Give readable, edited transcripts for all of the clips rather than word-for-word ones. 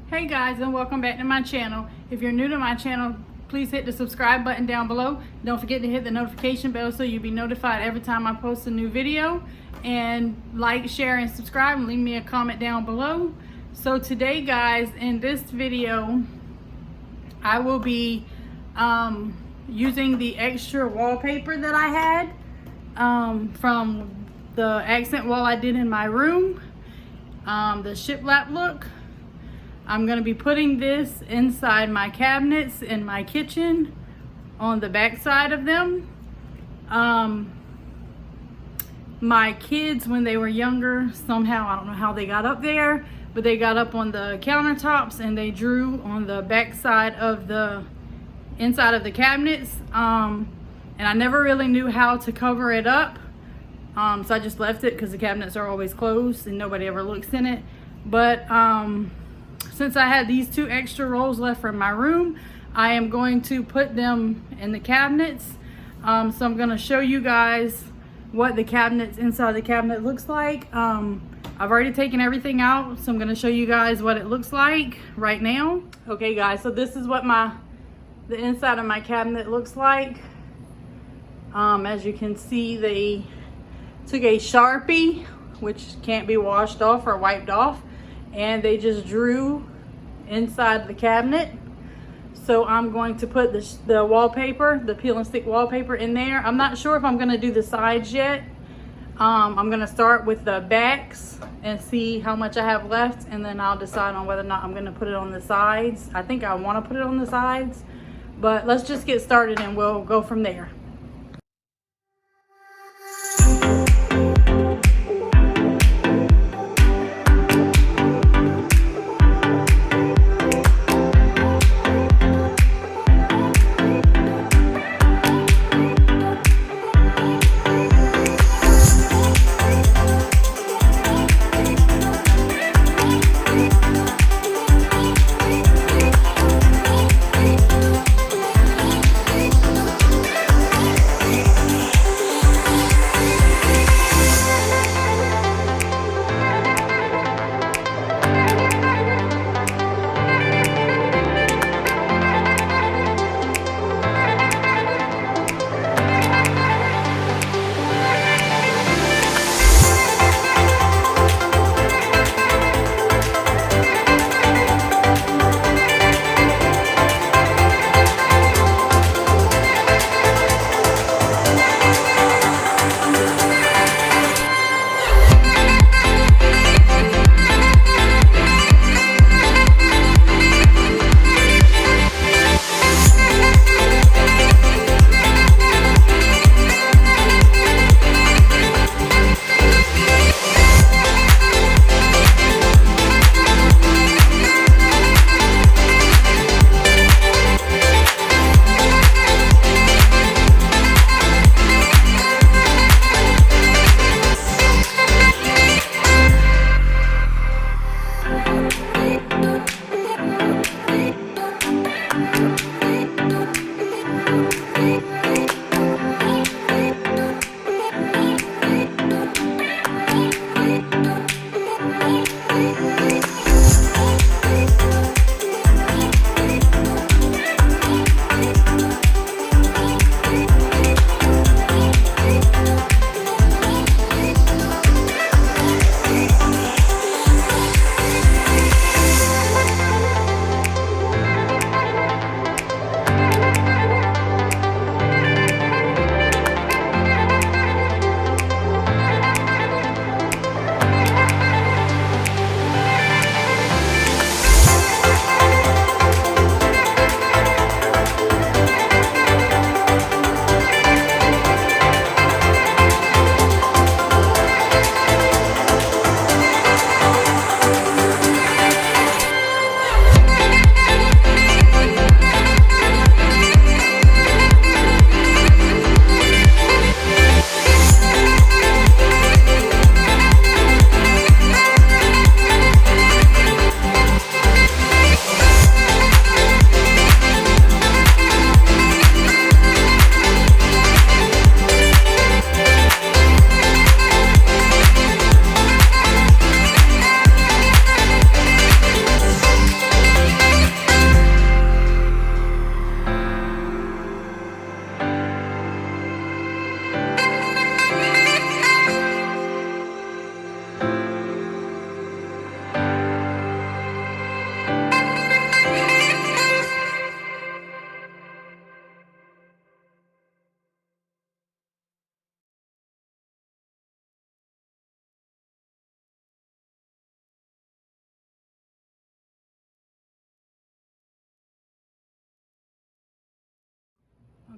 Hey guys, and welcome back to my channel. If you're new to my channel, please hit the subscribe button down below. Don't forget to hit the notification bell so you'll be notified every time I post a new video. And like, share, and subscribe, and leave me a comment down below. So today guys, in this video, I will be using the extra wallpaper that I had from the accent wall I did in my room, the shiplap look. I'm going to be putting this inside my cabinets in my kitchen on the back side of them. My kids, when they were younger, somehow, I don't know how they got up there, but they got up on the countertops and they drew on the back side of the inside of the cabinets. And I never really knew how to cover it up. So I just left it because the cabinets are always closed and nobody ever looks in it. But since I had these two extra rolls left from my room, I am going to put them in the cabinets. So I'm going to show you guys what the cabinets inside the cabinet looks like. I've already taken everything out, so I'm going to show you guys what it looks like right now. Okay guys, so this is what the inside of my cabinet looks like. As you can see, they took a Sharpie, which can't be washed off or wiped off, and they just drew inside the cabinet. So I'm going to put the wallpaper, the peel and stick wallpaper, in there. I'm not sure if I'm going to do the sides yet. I'm going to start with the backs and see how much I have left, and then I'll decide on whether or not I'm going to put it on the sides. I think I want to put it on the sides, but let's just get started and we'll go from there.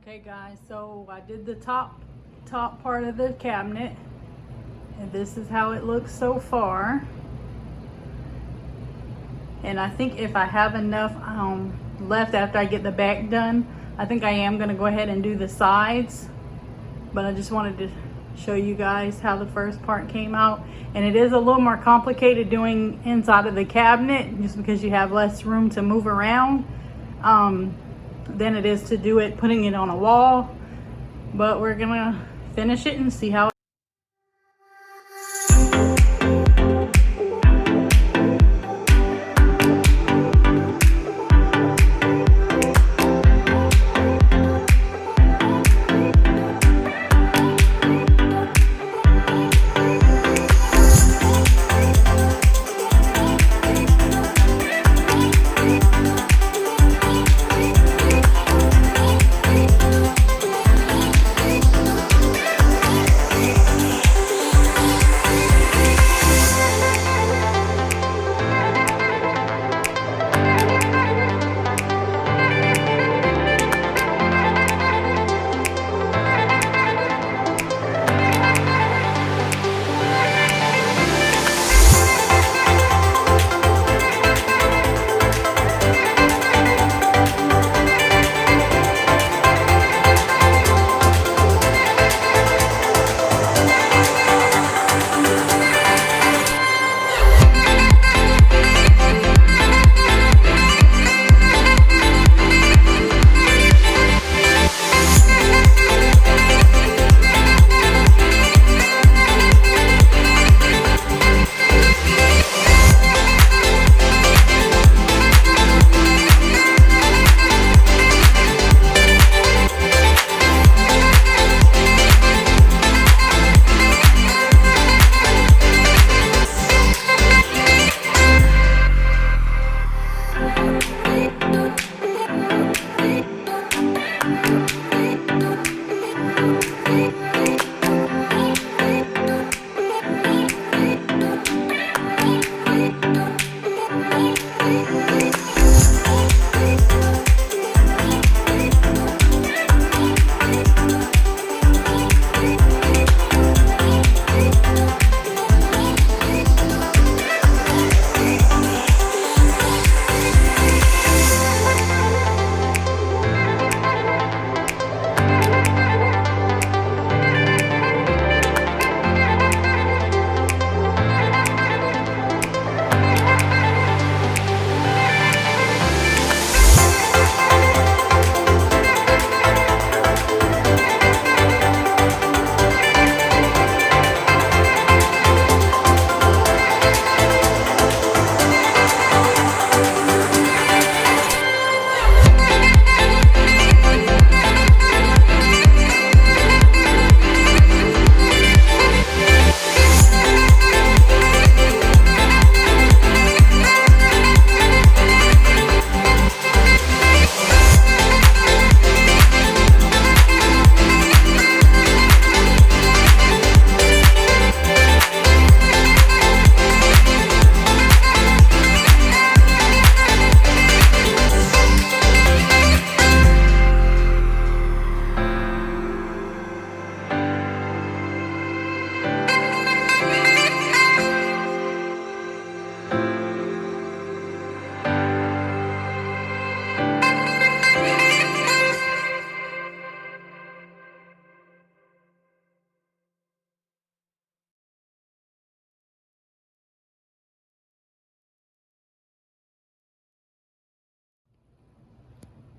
Okay guys, so I did the top part of the cabinet, and this is how it looks so far. And I think if I have enough left after I get the back done, I think I am going to go ahead and do the sides. But I just wanted to show you guys how the first part came out. And it is a little more complicated doing inside of the cabinet, just because you have less room to move around than it is to do it putting it on a wall. But we're gonna finish it and see how.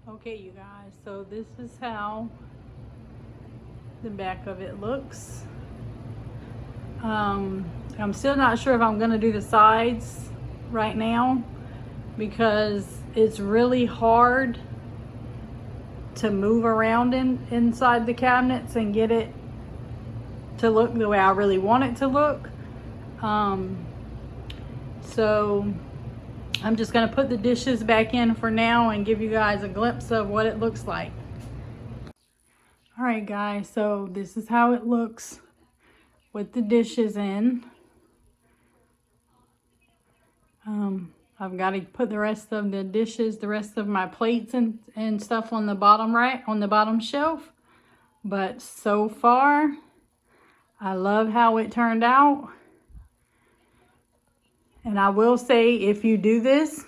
Okay, you guys, so this is how the back of it looks. I'm still not sure if I'm gonna do the sides right now, because it's really hard to move around inside the cabinets and get it to look the way I really want it to look. So I'm just gonna put the dishes back in for now and give you guys a glimpse of what it looks like. All right guys, so this is how it looks with the dishes in. I've got to put the rest of the dishes, the rest of my plates and stuff on the bottom rack, on the bottom shelf. But so far, I love how it turned out. And I will say, if you do this,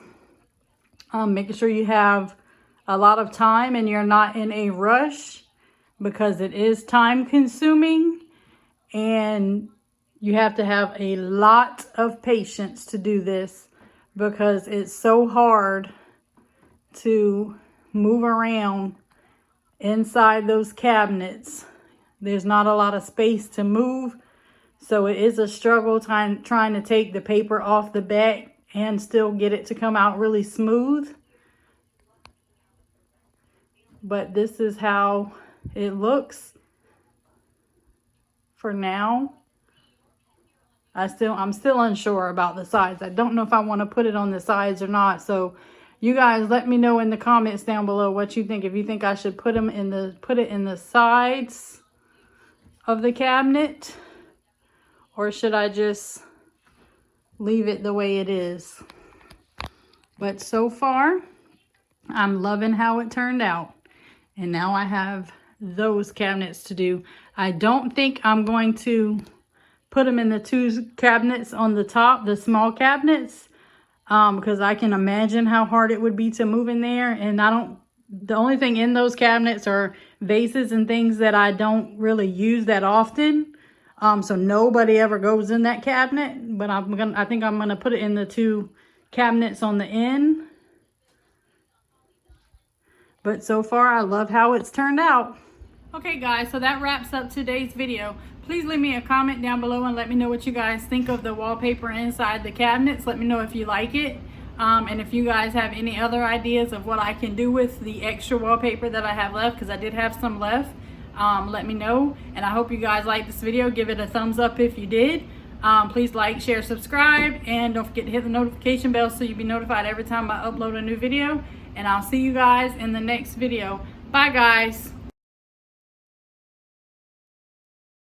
making sure you have a lot of time and you're not in a rush, because it is time consuming and you have to have a lot of patience to do this, because it's so hard to move around inside those cabinets. There's not a lot of space to move, so it is a struggle trying to take the paper off the back and still get it to come out really smooth. But this is how it looks for now. I'm still unsure about the sides. I don't know if I want to put it on the sides or not. So you guys let me know in the comments down below what you think. If you think I should put it in the sides of the cabinet, or should I just leave it the way it is? But so far, I'm loving how it turned out. And now I have those cabinets to do. I don't think I'm going to put them in the two cabinets on the top, the small cabinets, because I can imagine how hard it would be to move in there. And the only thing in those cabinets are vases and things that I don't really use that often. So nobody ever goes in that cabinet, but I think I'm gonna put it in the two cabinets on the end. But so far, I love how it's turned out. Okay guys, so that wraps up today's video. Please leave me a comment down below and let me know what you guys think of the wallpaper inside the cabinets. Let me know if you like it. And if you guys have any other ideas of what I can do with the extra wallpaper that I have left, because I did have some left, let me know. And I hope you guys liked this video. Give it a thumbs up if you did. Please like, share, subscribe, and don't forget to hit the notification bell so you'll be notified every time I upload a new video. And I'll see you guys in the next video. Bye guys.